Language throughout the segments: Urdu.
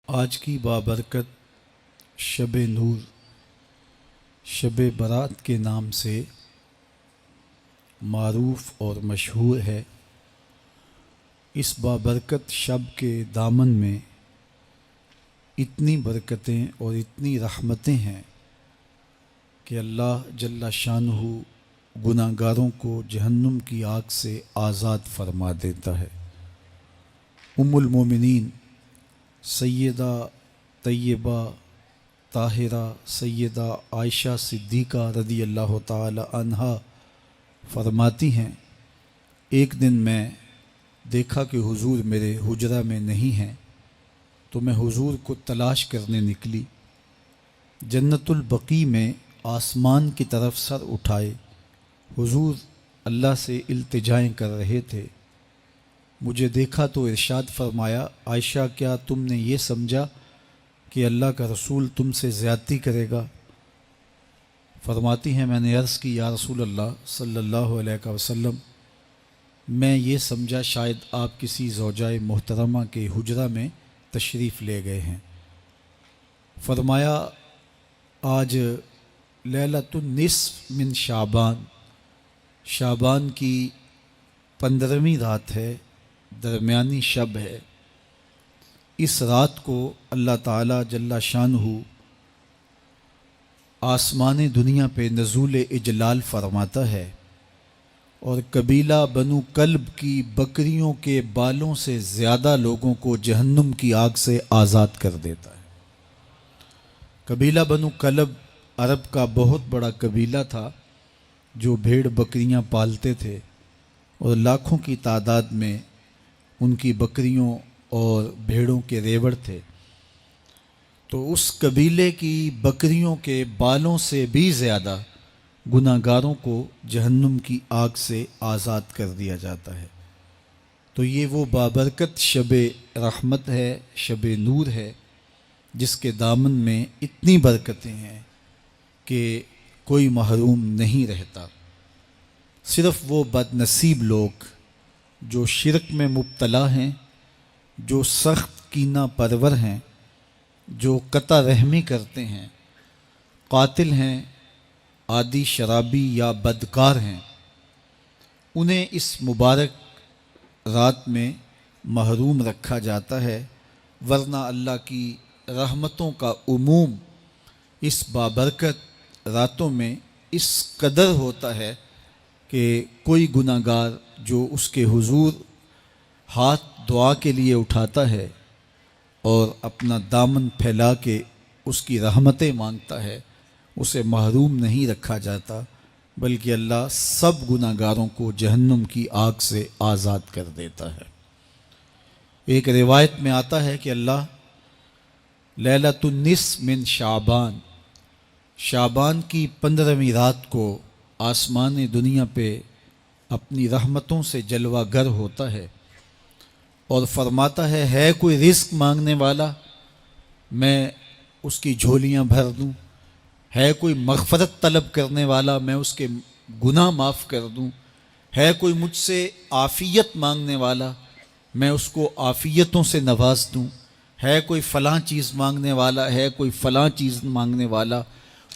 آج کی بابرکت شب نور شب برات کے نام سے معروف اور مشہور ہے۔ اس بابرکت شب کے دامن میں اتنی برکتیں اور اتنی رحمتیں ہیں کہ اللہ جل شانہ گناہ گاروں کو جہنم کی آگ سے آزاد فرما دیتا ہے۔ ام المومنین سیدہ طیبہ طاہرہ سیدہ عائشہ صدیقہ رضی اللہ تعالی عنہا فرماتی ہیں، ایک دن میں دیکھا کہ حضور میرے حجرہ میں نہیں ہیں، تو میں حضور کو تلاش کرنے نکلی۔ جنت البقیع میں آسمان کی طرف سر اٹھائے حضور اللہ سے التجائیں کر رہے تھے۔ مجھے دیکھا تو ارشاد فرمایا، عائشہ کیا تم نے یہ سمجھا کہ اللہ کا رسول تم سے زیادتی کرے گا؟ فرماتی ہیں میں نے عرض کی یا رسول اللہ صلی اللہ علیہ وسلم، میں یہ سمجھا شاید آپ کسی زوجائے محترمہ کے حجرہ میں تشریف لے گئے ہیں۔ فرمایا آج لیلۃ النصف من شعبان، شعبان کی 15ویں رات ہے، درمیانی شب ہے۔ اس رات کو اللہ تعالیٰ جل شانہ آسمان دنیا پہ نزول اجلال فرماتا ہے اور قبیلہ بنو کلب کی بکریوں کے بالوں سے زیادہ لوگوں کو جہنم کی آگ سے آزاد کر دیتا ہے۔ قبیلہ بنو کلب عرب کا بہت بڑا قبیلہ تھا جو بھیڑ بکریاں پالتے تھے اور لاکھوں کی تعداد میں ان کی بکریوں اور بھیڑوں کے ریوڑ تھے۔ تو اس قبیلے کی بکریوں کے بالوں سے بھی زیادہ گناہ گاروں کو جہنم کی آگ سے آزاد کر دیا جاتا ہے۔ تو یہ وہ بابرکت شب رحمت ہے، شب نور ہے، جس کے دامن میں اتنی برکتیں ہیں کہ کوئی محروم نہیں رہتا۔ صرف وہ بد نصیب لوگ جو شرک میں مبتلا ہیں، جو سخت کینہ پرور ہیں، جو قطع رحمی کرتے ہیں، قاتل ہیں، عادی شرابی یا بدکار ہیں، انہیں اس مبارک رات میں محروم رکھا جاتا ہے، ورنہ اللہ کی رحمتوں کا عموم اس بابرکت راتوں میں اس قدر ہوتا ہے کہ کوئی گناہ گار جو اس کے حضور ہاتھ دعا کے لیے اٹھاتا ہے اور اپنا دامن پھیلا کے اس کی رحمتیں مانگتا ہے، اسے محروم نہیں رکھا جاتا، بلکہ اللہ سب گناہ گاروں کو جہنم کی آگ سے آزاد کر دیتا ہے۔ ایک روایت میں آتا ہے کہ اللہ لیلۃ النصف من شعبان، شعبان کی 15ویں رات کو آسمان دنیا پہ اپنی رحمتوں سے جلوہ گر ہوتا ہے اور فرماتا ہے کوئی رزق مانگنے والا، میں اس کی جھولیاں بھر دوں، ہے کوئی مغفرت طلب کرنے والا، میں اس کے گناہ معاف کر دوں، ہے کوئی مجھ سے عافیت مانگنے والا، میں اس کو عافیتوں سے نواز دوں، ہے کوئی فلاں چیز مانگنے والا، ہے کوئی فلاں چیز مانگنے والا،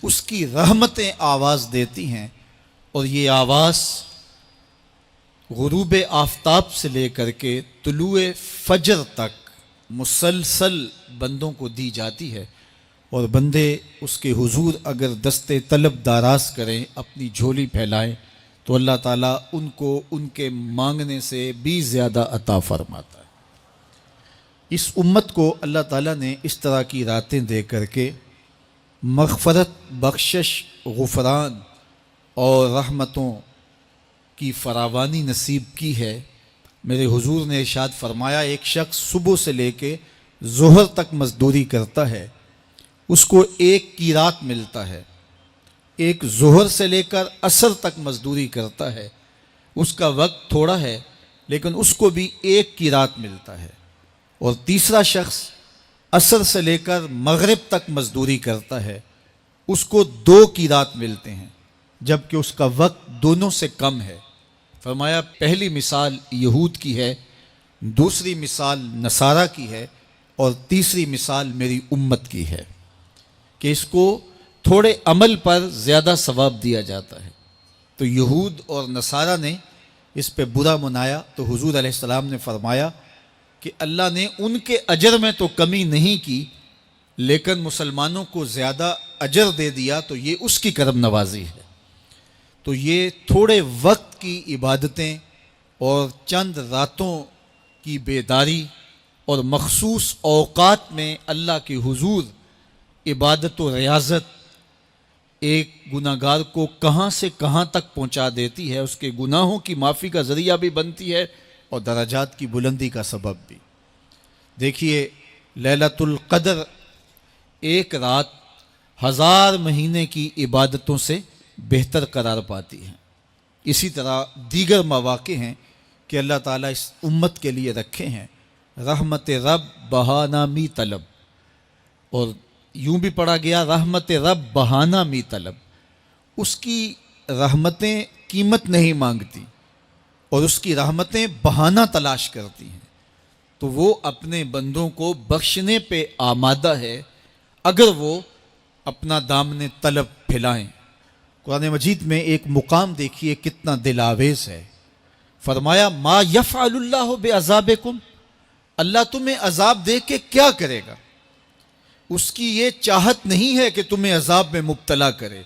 اس کی رحمتیں آواز دیتی ہیں اور یہ آواز غروب آفتاب سے لے کر کے طلوع فجر تک مسلسل بندوں کو دی جاتی ہے، اور بندے اس کے حضور اگر دست طلب دراز کریں، اپنی جھولی پھیلائیں، تو اللہ تعالیٰ ان کو ان کے مانگنے سے بھی زیادہ عطا فرماتا ہے۔ اس امت کو اللہ تعالیٰ نے اس طرح کی راتیں دے کر کے مغفرت، بخشش، غفران اور رحمتوں کی فراوانی نصیب کی ہے۔ میرے حضور نے ارشاد فرمایا ایک شخص صبح سے لے کے ظہر تک مزدوری کرتا ہے، اس کو ایک قیراط ملتا ہے۔ ایک ظہر سے لے کر عصر تک مزدوری کرتا ہے، اس کا وقت تھوڑا ہے لیکن اس کو بھی ایک قیراط ملتا ہے۔ اور تیسرا شخص عصر سے لے کر مغرب تک مزدوری کرتا ہے، اس کو 2 قیراط ملتے ہیں، جبکہ اس کا وقت دونوں سے کم ہے۔ فرمایا پہلی مثال یہود کی ہے، دوسری مثال نصارہ کی ہے، اور تیسری مثال میری امت کی ہے کہ اس کو تھوڑے عمل پر زیادہ ثواب دیا جاتا ہے۔ تو یہود اور نصارہ نے اس پہ برا منایا تو حضور علیہ السلام نے فرمایا کہ اللہ نے ان کے اجر میں تو کمی نہیں کی، لیکن مسلمانوں کو زیادہ اجر دے دیا، تو یہ اس کی کرم نوازی ہے۔ تو یہ تھوڑے وقت کی عبادتیں اور چند راتوں کی بیداری اور مخصوص اوقات میں اللہ کے حضور عبادت و ریاضت ایک گناہ گار کو کہاں سے کہاں تک پہنچا دیتی ہے، اس کے گناہوں کی معافی کا ذریعہ بھی بنتی ہے اور درجات کی بلندی کا سبب بھی۔ دیکھیے لیلۃ القدر ایک رات 1000 مہینے کی عبادتوں سے بہتر قرار پاتی ہے۔ اسی طرح دیگر مواقع ہیں کہ اللہ تعالیٰ اس امت کے لیے رکھے ہیں، رحمت رب بہانہ می طلب، اور یوں بھی پڑھا گیا رحمت رب بہانہ می طلب۔ اس کی رحمتیں قیمت نہیں مانگتی اور اس کی رحمتیں بہانہ تلاش کرتی ہیں، تو وہ اپنے بندوں کو بخشنے پہ آمادہ ہے اگر وہ اپنا دامن طلب پھیلائیں۔ قرآن مجید میں ایک مقام دیکھیے کتنا دل آویز ہے، فرمایا ما یفعل اللہ بعذابکم، اللہ تمہیں عذاب دے کے کیا کرے گا؟ اس کی یہ چاہت نہیں ہے کہ تمہیں عذاب میں مبتلا کرے،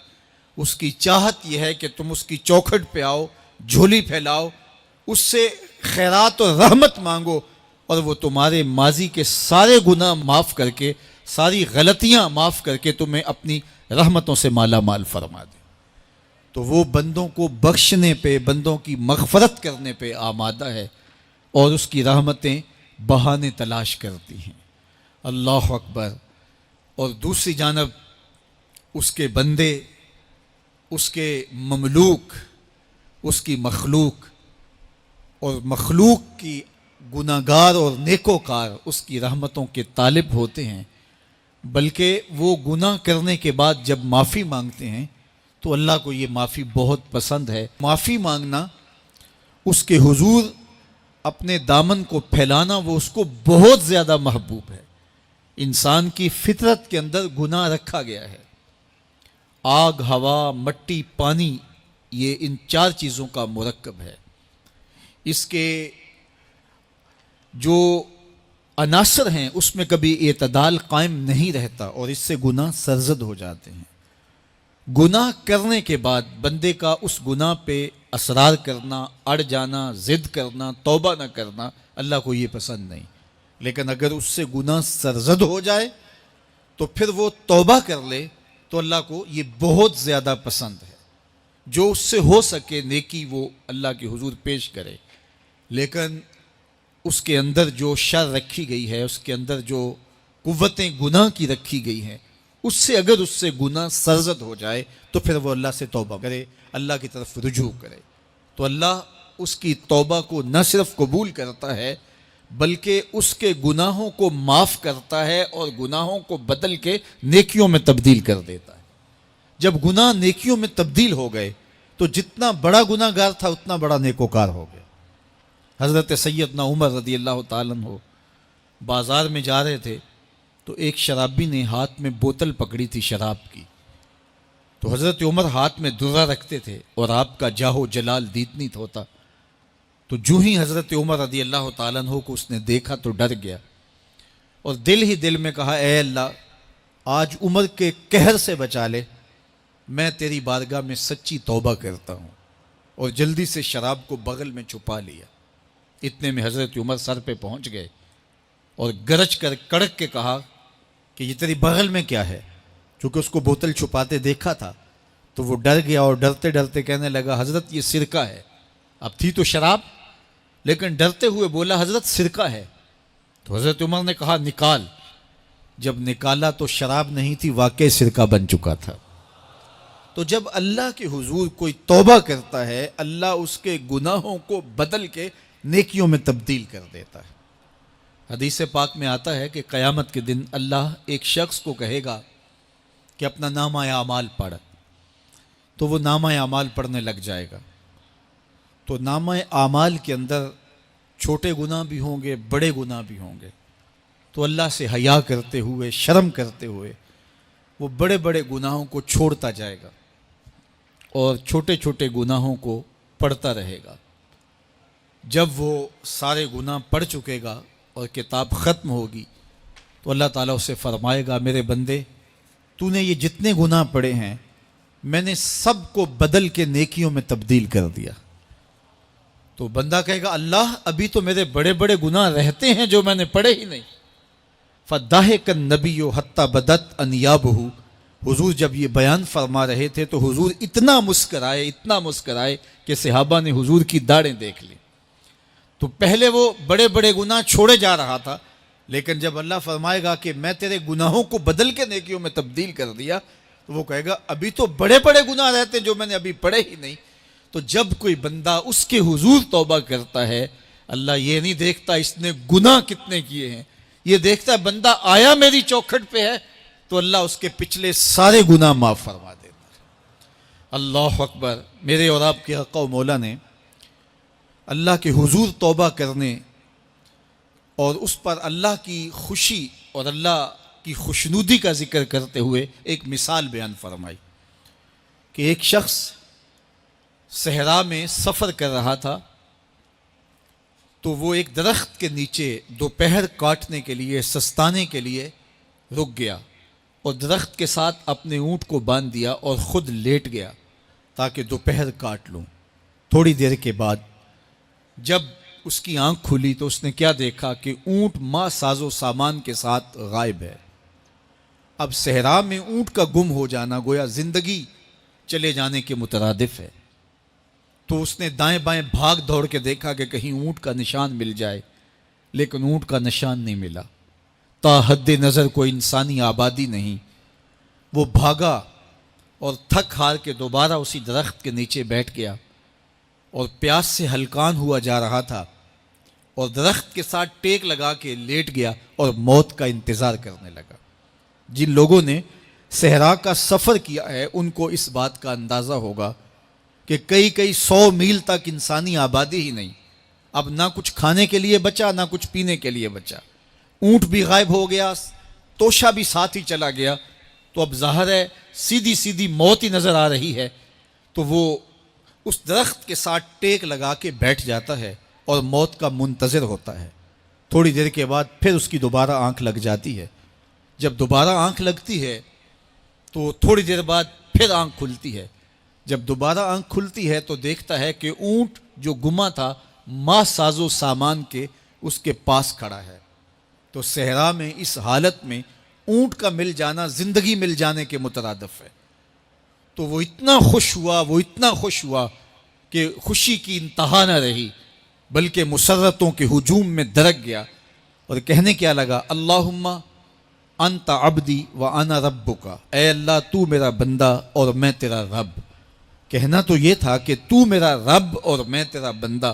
اس کی چاہت یہ ہے کہ تم اس کی چوکھٹ پہ آؤ، جھولی پھیلاؤ، اس سے خیرات اور رحمت مانگو، اور وہ تمہارے ماضی کے سارے گناہ معاف کر کے، ساری غلطیاں معاف کر کے تمہیں اپنی رحمتوں سے مالا مال فرما دے۔ تو وہ بندوں کو بخشنے پہ، بندوں کی مغفرت کرنے پہ آمادہ ہے اور اس کی رحمتیں بہانے تلاش کرتی ہیں۔ اللہ اکبر۔ اور دوسری جانب اس کے بندے، اس کے مملوک، اس کی مخلوق، اور مخلوق کی گناہ گار اور نیکوکار اس کی رحمتوں کے طالب ہوتے ہیں، بلکہ وہ گناہ کرنے کے بعد جب معافی مانگتے ہیں تو اللہ کو یہ معافی بہت پسند ہے۔ معافی مانگنا، اس کے حضور اپنے دامن کو پھیلانا، وہ اس کو بہت زیادہ محبوب ہے۔ انسان کی فطرت کے اندر گناہ رکھا گیا ہے۔ آگ، ہوا، مٹی، پانی، یہ ان 4 چیزوں کا مرکب ہے۔ اس کے جو عناصر ہیں اس میں کبھی اعتدال قائم نہیں رہتا اور اس سے گناہ سرزد ہو جاتے ہیں۔ گناہ کرنے کے بعد بندے کا اس گناہ پہ اصرار کرنا، اڑ جانا، ضد کرنا، توبہ نہ کرنا اللہ کو یہ پسند نہیں، لیکن اگر اس سے گناہ سرزد ہو جائے تو پھر وہ توبہ کر لے تو اللہ کو یہ بہت زیادہ پسند ہے۔ جو اس سے ہو سکے نیکی وہ اللہ کے حضور پیش کرے، لیکن اس کے اندر جو شر رکھی گئی ہے، اس کے اندر جو قوتیں گناہ کی رکھی گئی ہیں، اس سے اگر اس سے گناہ سرزد ہو جائے تو پھر وہ اللہ سے توبہ کرے، اللہ کی طرف رجوع کرے، تو اللہ اس کی توبہ کو نہ صرف قبول کرتا ہے بلکہ اس کے گناہوں کو معاف کرتا ہے اور گناہوں کو بدل کے نیکیوں میں تبدیل کر دیتا ہے۔ جب گناہ نیکیوں میں تبدیل ہو گئے تو جتنا بڑا گناہ گار تھا اتنا بڑا نیکوکار ہو گیا۔ حضرت سیدنا عمر رضی اللہ تعالیٰ عنہ بازار میں جا رہے تھے تو ایک شرابی نے ہاتھ میں بوتل پکڑی تھی شراب کی، تو حضرت عمر ہاتھ میں درہ رکھتے تھے اور آپ کا جاہ و جلال دیتنیت ہوتا، تو جو ہی حضرت عمر رضی اللہ تعالیٰ عنہ کو اس نے دیکھا تو ڈر گیا اور دل ہی دل میں کہا اے اللہ آج عمر کے قہر سے بچا لے، میں تیری بارگاہ میں سچی توبہ کرتا ہوں، اور جلدی سے شراب کو بغل میں چھپا لیا۔ اتنے میں حضرت عمر سر پہ پہنچ گئے اور گرج کر کڑک کے کہا کہ یہ تیری بغل میں کیا ہے؟ چونکہ اس کو بوتل چھپاتے دیکھا تھا تو وہ ڈر گیا اور ڈرتے ڈرتے کہنے لگا حضرت یہ سرکہ ہے۔ اب تھی تو شراب لیکن ڈرتے ہوئے بولا حضرت سرکہ ہے، تو حضرت عمر نے کہا نکال۔ جب نکالا تو شراب نہیں تھی، واقعی سرکہ بن چکا تھا۔ تو جب اللہ کے حضور کوئی توبہ کرتا ہے اللہ اس کے گناہوں کو بدل کے نیکیوں میں تبدیل کر دیتا ہے۔ حدیث پاک میں آتا ہے کہ قیامت کے دن اللہ ایک شخص کو کہے گا کہ اپنا نامہ اعمال پڑھ، تو وہ نامہ اعمال پڑھنے لگ جائے گا، تو نامہ اعمال کے اندر چھوٹے گناہ بھی ہوں گے، بڑے گناہ بھی ہوں گے، تو اللہ سے حیا کرتے ہوئے، شرم کرتے ہوئے وہ بڑے بڑے گناہوں کو چھوڑتا جائے گا اور چھوٹے چھوٹے گناہوں کو پڑھتا رہے گا۔ جب وہ سارے گناہ پڑھ چکے گا اور کتاب ختم ہوگی تو اللہ تعالیٰ اسے فرمائے گا، میرے بندے تو نے یہ جتنے گناہ پڑھے ہیں میں نے سب کو بدل کے نیکیوں میں تبدیل کر دیا۔ تو بندہ کہے گا، اللہ ابھی تو میرے بڑے بڑے گناہ رہتے ہیں جو میں نے پڑھے ہی نہیں۔ فَضَحِكَ النَّبِيُّ حَتَّى بَدَتْ أَنْيَابُهُ، حضور جب یہ بیان فرما رہے تھے تو حضور اتنا مسکرائے کہ صحابہ نے حضور کی داڑھیں دیکھ لی۔ تو پہلے وہ بڑے بڑے گناہ چھوڑے جا رہا تھا، لیکن جب اللہ فرمائے گا کہ میں تیرے گناہوں کو بدل کے نیکیوں میں تبدیل کر دیا، تو وہ کہے گا ابھی تو بڑے بڑے گناہ رہتے جو میں نے ابھی پڑھے ہی نہیں۔ تو جب کوئی بندہ اس کے حضور توبہ کرتا ہے، اللہ یہ نہیں دیکھتا اس نے گناہ کتنے کیے ہیں، یہ دیکھتا ہے بندہ آیا میری چوکھٹ پہ ہے تو اللہ اس کے پچھلے سارے گناہ معاف فرما دیتا ہے۔ اللہ اکبر۔ میرے اور آپ کے آقا و مولا نے اللہ کے حضور توبہ کرنے اور اس پر اللہ کی خوشی اور اللہ کی خوشنودی کا ذکر کرتے ہوئے ایک مثال بیان فرمائی کہ ایک شخص صحرا میں سفر کر رہا تھا تو وہ ایک درخت کے نیچے دوپہر کاٹنے کے لیے، سستانے کے لیے رک گیا اور درخت کے ساتھ اپنے اونٹ کو باندھ دیا اور خود لیٹ گیا تاکہ دوپہر کاٹ لوں۔ تھوڑی دیر کے بعد جب اس کی آنکھ کھلی تو اس نے کیا دیکھا کہ اونٹ ماں ساز و سامان کے ساتھ غائب ہے۔ اب صحرا میں اونٹ کا گم ہو جانا گویا زندگی چلے جانے کے مترادف ہے۔ تو اس نے دائیں بائیں بھاگ دوڑ کے دیکھا کہ کہیں اونٹ کا نشان مل جائے، لیکن اونٹ کا نشان نہیں ملا۔ تا حد نظر کوئی انسانی آبادی نہیں۔ وہ بھاگا اور تھک ہار کے دوبارہ اسی درخت کے نیچے بیٹھ گیا اور پیاس سے ہلکان ہوا جا رہا تھا اور درخت کے ساتھ ٹیک لگا کے لیٹ گیا اور موت کا انتظار کرنے لگا۔ جن لوگوں نے صحرا کا سفر کیا ہے ان کو اس بات کا اندازہ ہوگا کہ کئی 100 میل تک انسانی آبادی ہی نہیں، اب نہ کچھ کھانے کے لیے بچا نہ کچھ پینے کے لیے بچا، اونٹ بھی غائب ہو گیا، توشا بھی ساتھ ہی چلا گیا، تو اب ظاہر ہے سیدھی موت ہی نظر آ رہی ہے۔ تو وہ اس درخت کے ساتھ ٹیک لگا کے بیٹھ جاتا ہے اور موت کا منتظر ہوتا ہے۔ تھوڑی دیر کے بعد پھر اس کی دوبارہ آنکھ لگ جاتی ہے۔ جب دوبارہ آنکھ لگتی ہے تو تھوڑی دیر بعد پھر آنکھ کھلتی ہے۔ جب دوبارہ آنکھ کھلتی ہے تو دیکھتا ہے کہ اونٹ جو گما تھا ماں ساز و سامان کے اس کے پاس کھڑا ہے۔ تو صحرا میں اس حالت میں اونٹ کا مل جانا زندگی مل جانے کے مترادف ہے۔ تو وہ اتنا خوش ہوا کہ خوشی کی انتہا نہ رہی، بلکہ مسرتوں کے ہجوم میں درک گیا اور کہنے کیا لگا، اللہم انت عبدی وانا ربک، اے اللہ تو میرا بندہ اور میں تیرا رب۔ کہنا تو یہ تھا کہ تو میرا رب اور میں تیرا بندہ،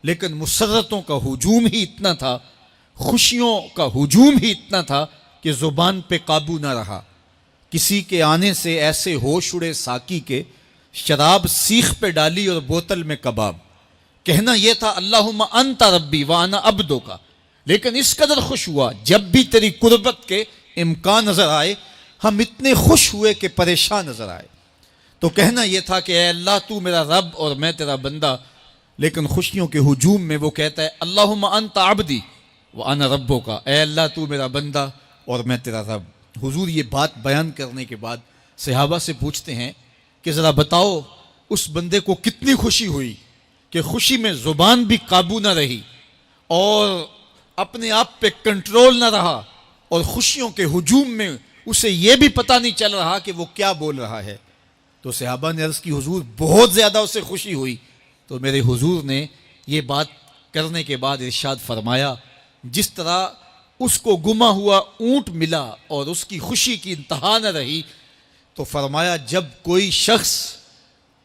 لیکن مسرتوں کا ہجوم ہی اتنا تھا، خوشیوں کا ہجوم ہی اتنا تھا کہ زبان پہ قابو نہ رہا۔ کسی کے آنے سے ایسے ہوش اڑے ساقی کے، شراب سیخ پہ ڈالی اور بوتل میں کباب۔ کہنا یہ تھا اللہم انت ربی وانا عبدک، لیکن اس قدر خوش ہوا جب بھی تیری قربت کے امکان نظر آئے ہم اتنے خوش ہوئے کہ پریشان نظر آئے۔ تو کہنا یہ تھا کہ اے اللہ تو میرا رب اور میں تیرا بندہ، لیکن خوشیوں کے ہجوم میں وہ کہتا ہے اللہم انت عبدی وانا ربک، اے اللہ تو میرا بندہ اور میں تیرا رب۔ حضور یہ بات بیان کرنے کے بعد صحابہ سے پوچھتے ہیں کہ ذرا بتاؤ اس بندے کو کتنی خوشی ہوئی کہ خوشی میں زبان بھی قابو نہ رہی اور اپنے آپ پہ کنٹرول نہ رہا، اور خوشیوں کے ہجوم میں اسے یہ بھی پتہ نہیں چل رہا کہ وہ کیا بول رہا ہے۔ تو صحابہ نے عرض کی حضور بہت زیادہ اسے خوشی ہوئی۔ تو میرے حضور نے یہ بات کرنے کے بعد ارشاد فرمایا، جس طرح اس کو گما ہوا اونٹ ملا اور اس کی خوشی کی انتہا نہ رہی، تو فرمایا جب کوئی شخص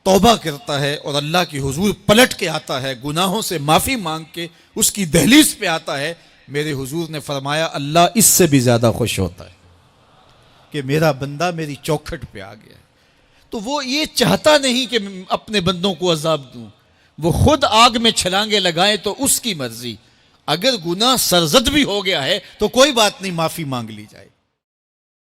توبہ کرتا ہے اور اللہ کی حضور پلٹ کے آتا ہے، گناہوں سے معافی مانگ کے اس کی دہلیز پہ آتا ہے، میرے حضور نے فرمایا اللہ اس سے بھی زیادہ خوش ہوتا ہے کہ میرا بندہ میری چوکھٹ پہ آ گیا ہے۔ تو وہ یہ چاہتا نہیں کہ اپنے بندوں کو عذاب دوں، وہ خود آگ میں چھلانگے لگائیں تو اس کی مرضی، اگر گناہ سرزد بھی ہو گیا ہے تو کوئی بات نہیں، معافی مانگ لی جائے.